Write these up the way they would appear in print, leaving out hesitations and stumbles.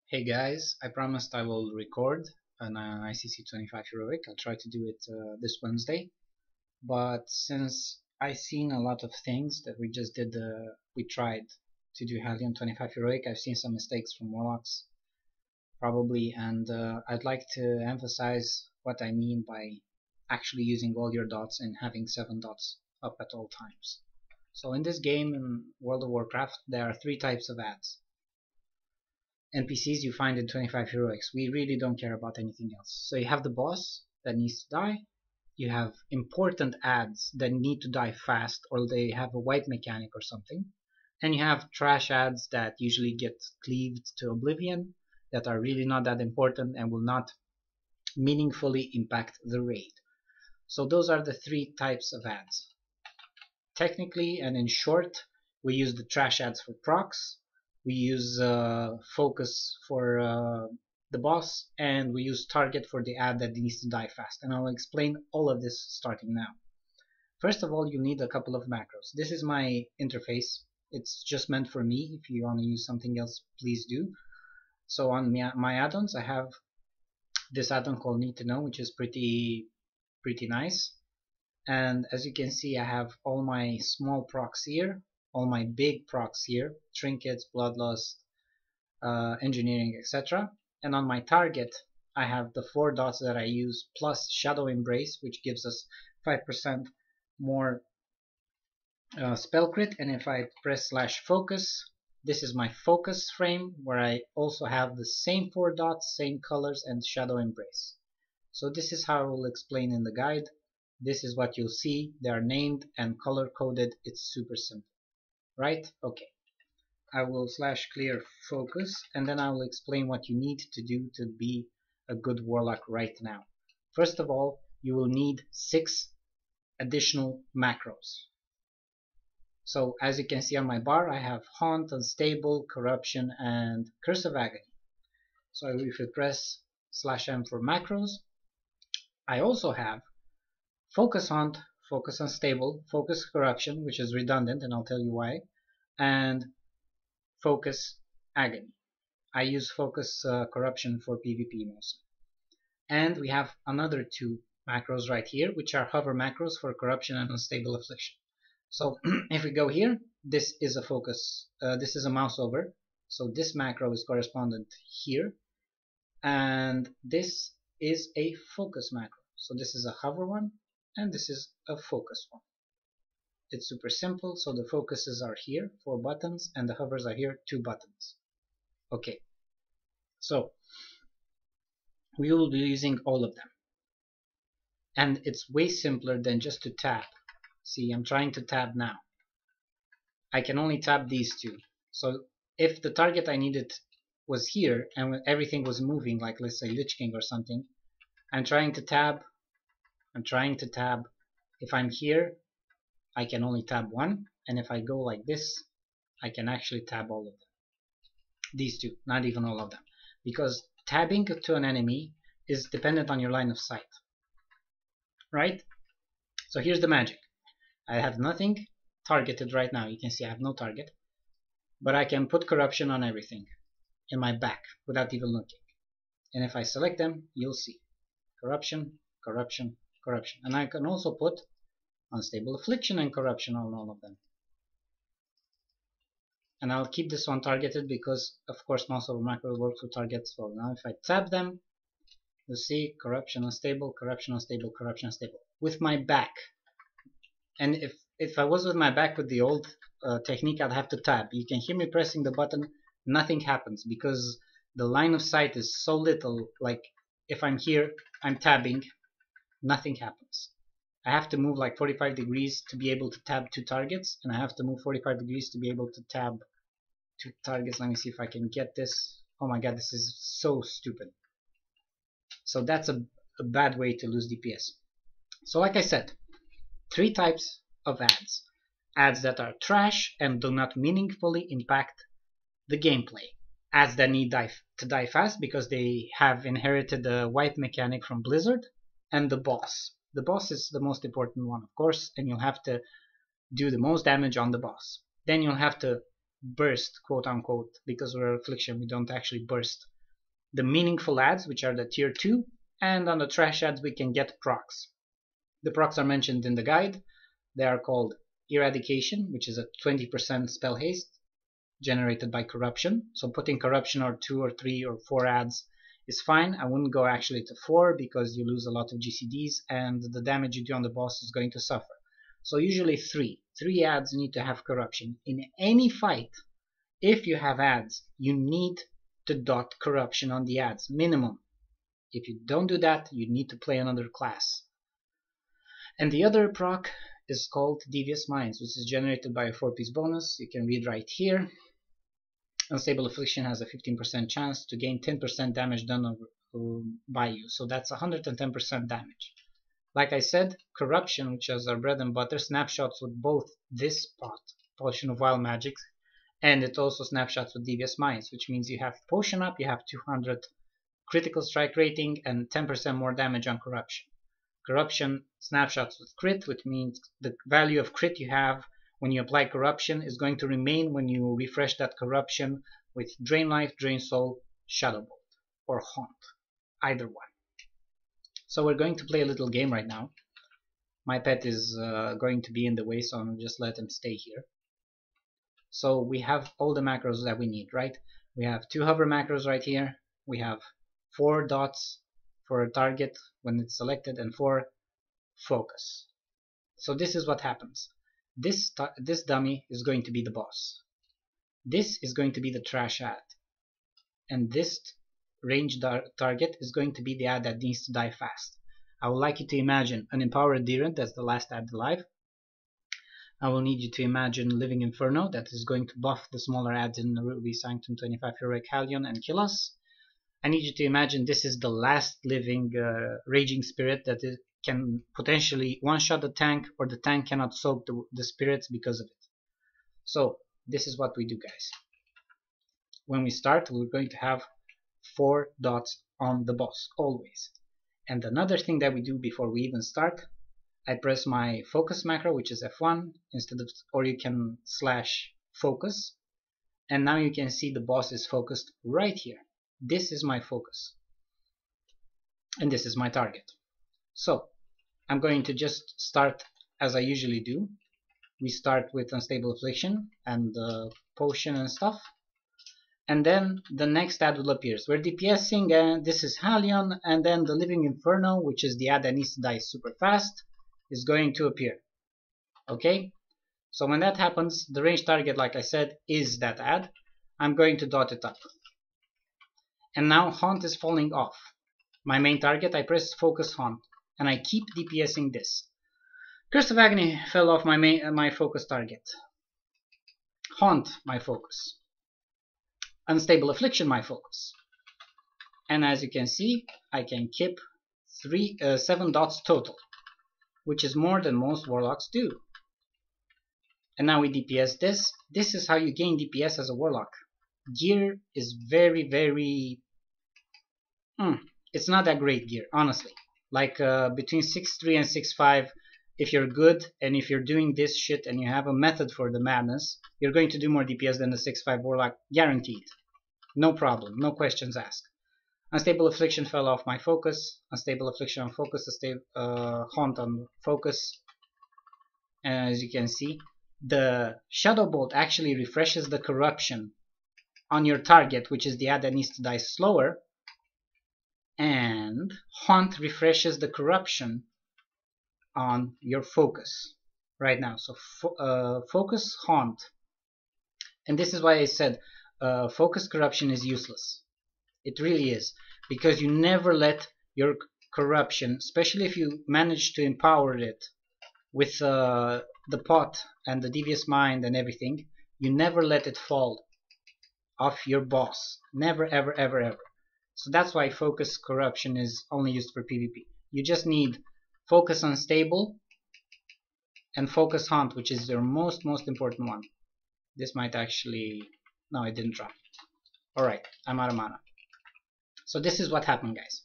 Hey guys, I promised I will record an ICC 25 heroic. I'll try to do it this Wednesday. But since I've seen a lot of things that we just did, we tried to do Hellion 25 heroic. I've seen some mistakes from Warlocks, probably, and I'd like to emphasize what I mean by actually using all your dots and having 7 dots up at all times. So in this game, in World of Warcraft, there are 3 types of ads. NPCs you find in 25 heroics. We really don't care about anything else. So you have the boss that needs to die. You have important ads that need to die fast, or they have a wipe mechanic or something. And you have trash ads that usually get cleaved to oblivion, that are really not that important and will not meaningfully impact the raid. So those are the 3 types of ads. Technically and in short, we use the trash ads for procs. We use focus for the boss, and we use target for the ad that needs to die fast. And I'll explain all of this starting now. First of all, you need a couple of macros. This is my interface. It's just meant for me. If you want to use something else, please do. So on my add-ons, I have this add-on called Need to Know, which is pretty nice. And as you can see, I have all my small procs here, all my big procs here, trinkets, bloodlust, engineering, etc. And on my target, I have the 4 dots that I use plus Shadow Embrace, which gives us 5% more spell crit. And if I press /focus, this is my focus frame, where I also have the same 4 dots, same colors, and Shadow Embrace. So this is how I will explain in the guide. This is what you'll see. They are named and color coded. It's super simple. Right? Okay. I will /clear focus, and then I will explain what you need to do to be a good warlock right now. First of all, you will need 6 additional macros. So as you can see on my bar, I have Haunt, Unstable, Corruption, and Curse of Agony. So if you press /M for macros, I also have Focus Haunt, Focus Unstable, Focus Corruption, which is redundant, and I'll tell you why, and Focus Agony. I use Focus Corruption for PvP mostly. And we have another 2 macros right here, which are hover macros for Corruption and Unstable Affliction. So if we go here, this is a focus, this is a mouse over, so this macro is correspondent here, and this is a focus macro. So this is a hover one, and this is a focus one. It's super simple. So the focuses are here, 4 buttons, and the hovers are here, 2 buttons. Okay, so we will be using all of them, and it's way simpler than just to tab. See, I'm trying to tab now. I can only tab these 2. So if the target I needed was here and everything was moving, like let's say Lich King or something, I'm trying to tab. If I'm here, I can only tab 1, and if I go like this, I can actually tab all of them. These 2, not even all of them, because tabbing to an enemy is dependent on your line of sight. Right? So here's the magic. I have nothing targeted right now. You can see I have no target, but I can put Corruption on everything in my back without even looking. And if I select them, you'll see Corruption, Corruption, Corruption. And I can also put Unstable Affliction and Corruption on all of them. And I'll keep this one targeted because, of course, mouse over macro works with targets. So now if I tab them, you'll see Corruption, Unstable, Corruption, Unstable, Corruption, Unstable. With my back. And if I was with my back with the old technique, I'd have to tab. You can hear me pressing the button, nothing happens because the line of sight is so little. Like if I'm here, I'm tabbing, nothing happens. I have to move like 45 degrees to be able to tab 2 targets, and I have to move 45 degrees to be able to tab 2 targets. Let me see if I can get this. Oh my god, this is so stupid. So that's a bad way to lose DPS. So like I said, 3 types of ads. Ads that are trash and do not meaningfully impact the gameplay. Ads that need to die fast because they have inherited the wipe mechanic from Blizzard. And the boss. The boss is the most important one, of course, and you'll have to do the most damage on the boss. Then you'll have to burst, quote unquote, because we're Affliction, we don't actually burst the meaningful ads, which are the tier 2, and on the trash ads we can get procs. The procs are mentioned in the guide. They are called Eradication, which is a 20% spell haste generated by corruption. So putting corruption or 2 or 3 or 4 ads is fine. I wouldn't go actually to 4 because you lose a lot of GCDs and the damage you do on the boss is going to suffer. So usually 3. 3 ads need to have corruption. In any fight, if you have ads, you need to dot corruption on the ads, minimum. If you don't do that, you need to play another class. And the other proc is called Devious Minds, which is generated by a 4-piece bonus. You can read right here. Unstable Affliction has a 15% chance to gain 10% damage done by you. So that's 110% damage. Like I said, Corruption, which is our bread and butter, snapshots with both this pot, Potion of Wild Magic, and it also snapshots with Devious Minds, which means you have Potion up, you have 200 critical strike rating and 10% more damage on Corruption. Corruption snapshots with crit, which means the value of crit you have when you apply Corruption is going to remain when you refresh that Corruption with Drain Life, Drain Soul, Shadow Bolt, or Haunt, either one. So we're going to play a little game right now. My pet is going to be in the way, so I'm just let him stay here. So we have all the macros that we need, right? We have 2 hover macros right here. We have 4 dots for a target when it's selected and 4 focus. So this is what happens. This dummy is going to be the boss. This is going to be the trash ad. And this range target is going to be the ad that needs to die fast. I would like you to imagine an Empowered Adherent, that's the last ad alive. I will need you to imagine Living Inferno, that is going to buff the smaller ads in the Ruby Sanctum 25 Heroic Halion and kill us. I need you to imagine this is the last living Raging Spirit that can potentially one-shot the tank, or the tank cannot soak the spirits because of it. So this is what we do, guys. When we start, we're going to have 4 dots on the boss, always. And another thing that we do before we even start, I press my focus macro, which is F1, instead of, or you can slash focus, and now you can see the boss is focused right here. This is my focus, and this is my target. So I'm going to just start as I usually do. We start with Unstable Affliction and Potion and stuff, and then the next ad will appear. So we're DPSing, and this is Halion, and then the Living Inferno, which is the ad that needs to die super fast, is going to appear. Okay, so when that happens, the range target, like I said, is that ad. I'm going to dot it up, and now Haunt is falling off. My main target, I press Focus Haunt, and I keep DPSing this. Curse of Agony fell off my focus target. Haunt, my focus. Unstable Affliction, my focus. And as you can see, I can keep 7 dots total, which is more than most Warlocks do. And now we DPS this. This is how you gain DPS as a Warlock. Gear is very, very... it's not that great gear, honestly. Like between 6'3 and 6'5, if you're good and if you're doing this shit and you have a method for the madness, you're going to do more DPS than the 6'5 Warlock, guaranteed. No problem, no questions asked. Unstable Affliction fell off my focus. Unstable Affliction on focus, Haunt on focus. And as you can see, the Shadow Bolt actually refreshes the corruption on your target, which is the ad that needs to die slower. And Haunt refreshes the corruption on your focus right now. So focus Haunt. And this is why I said focus corruption is useless. It really is, because you never let your corruption, especially if you manage to empower it with the pot and the Devious Mind and everything, you never let it fall off your boss. Never, ever, ever, ever. So that's why focus corruption is only used for PvP. You just need focus unstable and focus Haunt, which is your most important one. This might actually... no, it didn't drop. Alright, I'm out of mana. So this is what happened, guys.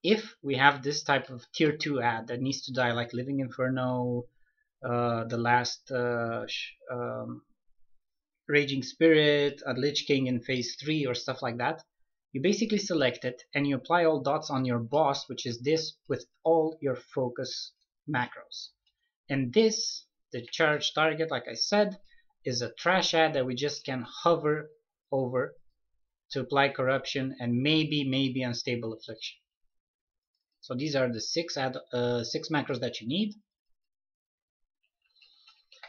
If we have this type of tier 2 ad that needs to die, like Living Inferno, the last Raging Spirit, a Lich King in phase 3 or stuff like that, You basically select it and you apply all dots on your boss, which is this, with all your focus macros. And this, the charge target, like I said, is a trash ad that we just can hover over to apply corruption and maybe unstable affliction. So these are the six macros that you need.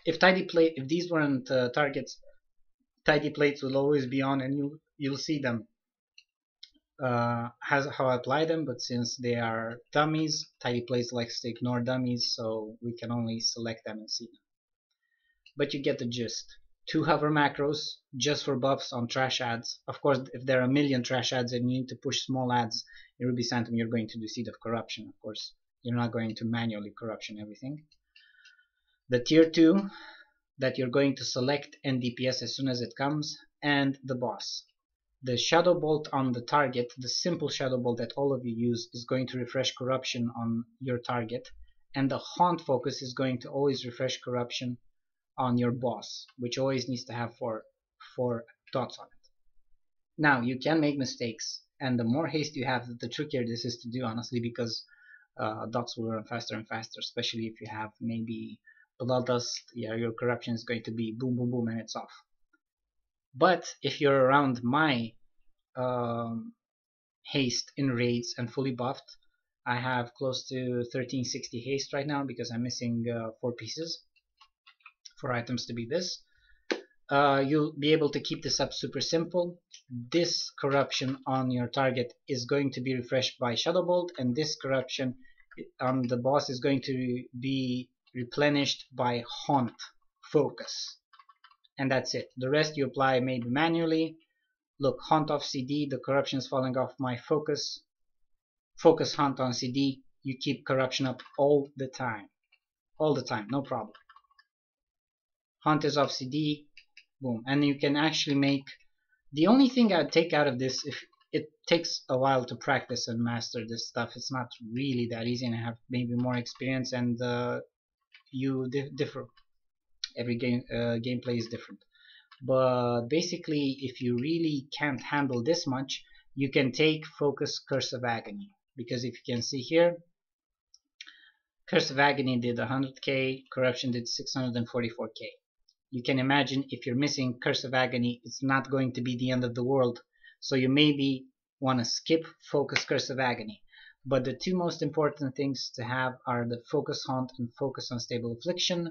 If these weren't targets, tidy plates will always be on, and you'll see them how I apply them. But since they are dummies, tidy plates likes to ignore dummies, so we can only select them and see them. But you get the gist. 2 hover macros just for buffs on trash ads. Of course, if there are a million trash ads and you need to push small ads in Ruby Phantom, you're going to do Seed of Corruption. Of course, you're not going to manually corruption everything. The tier 2 that you're going to select and DPS as soon as it comes, and the boss. The Shadow Bolt on the target, the simple Shadow Bolt that all of you use, is going to refresh corruption on your target, and the Haunt Focus is going to always refresh corruption on your boss, which always needs to have four dots on it. Now, you can make mistakes, and the more haste you have, the trickier this is to do, honestly, because dots will run faster and faster, especially if you have maybe Blood Dust. Yeah, your corruption is going to be boom, boom, boom, and it's off. But if you're around my haste in raids and fully buffed, I have close to 1360 haste right now because I'm missing 4 pieces for items to be this. You'll be able to keep this up super simple. This corruption on your target is going to be refreshed by Shadow Bolt, and this corruption on the boss is going to be replenished by Haunt Focus. And that's it. The rest you apply maybe manually. Look, Haunt off CD, the corruption is falling off my Focus. Focus Haunt on CD, you keep corruption up all the time. All the time, no problem. Haunt is off CD, boom. And you can actually make, the only thing I'd take out of this, if it takes a while to practice and master this stuff, it's not really that easy, and I have maybe more experience, and you differ. Every gameplay is different. But basically, if you really can't handle this much, you can take Focus Curse of Agony. Because if you can see here, Curse of Agony did 100k, Corruption did 644k. You can imagine if you're missing Curse of Agony, it's not going to be the end of the world. So you maybe want to skip Focus Curse of Agony. But the 2 most important things to have are the Focus Haunt and Focus Unstable Affliction.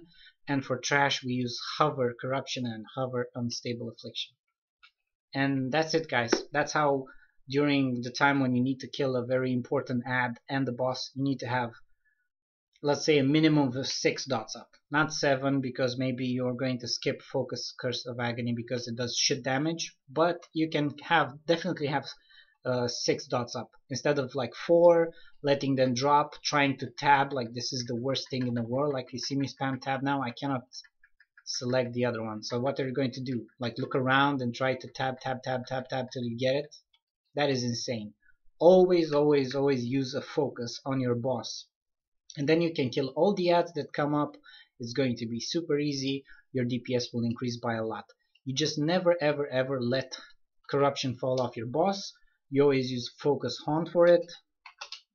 And for trash, we use Hover Corruption and Hover Unstable Affliction. And that's it, guys. That's how, during the time when you need to kill a very important ad and the boss, you need to have, let's say, a minimum of 6 dots up. Not 7, because maybe you're going to skip Focus Curse of Agony because it does shit damage. But you can definitely have 6 dots up instead of like 4, letting them drop, trying to tab. Like, this is the worst thing in the world. Like, you see me spam tab now, I cannot select the other one. So what are you going to do? Like, look around and try to tab till you get it? That is insane. Always use a focus on your boss, and then you can kill all the ads that come up. It's going to be super easy. Your DPS will increase by a lot. You just never ever let corruption fall off your boss. You always use Focus Haunt for it.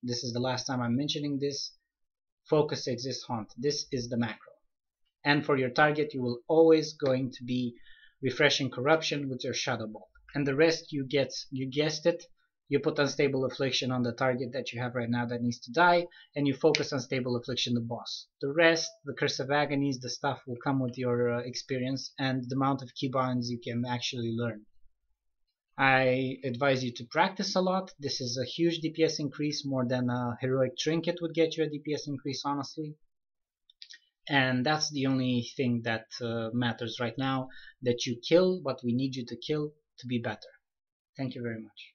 This is the last time I'm mentioning this. Focus Exist Haunt. This is the macro. And for your target, you will always going to be refreshing corruption with your Shadow Bolt. And the rest you guessed it, you put Unstable Affliction on the target that you have right now that needs to die, and you focus Unstable Affliction the boss. The rest, the Curse of Agonies, the stuff will come with your experience and the amount of keybinds you can actually learn. I advise you to practice a lot. This is a huge DPS increase, more than a heroic trinket would get you a DPS increase, honestly. And that's the only thing that matters right now, that you kill what we need you to kill to be better. Thank you very much.